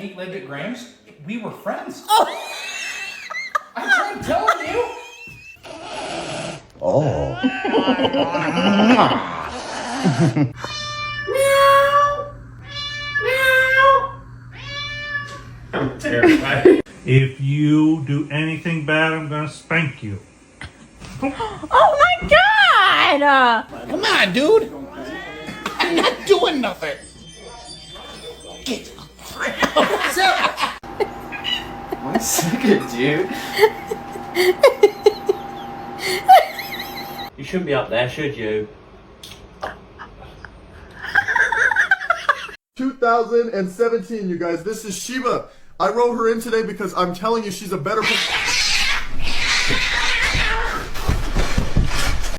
He lived at Graham's. We were friends. Oh. I'm trying to tell you. Oh. I'm terrified. If you do anything bad, I'm gonna spank you. Oh my God! Come on, dude. I'm not doing nothing. Get What's up? I'm sick of dude. You shouldn't be up there, should you? 2017, you guys. This is Sheba. I wrote her in today because I'm telling you she's a better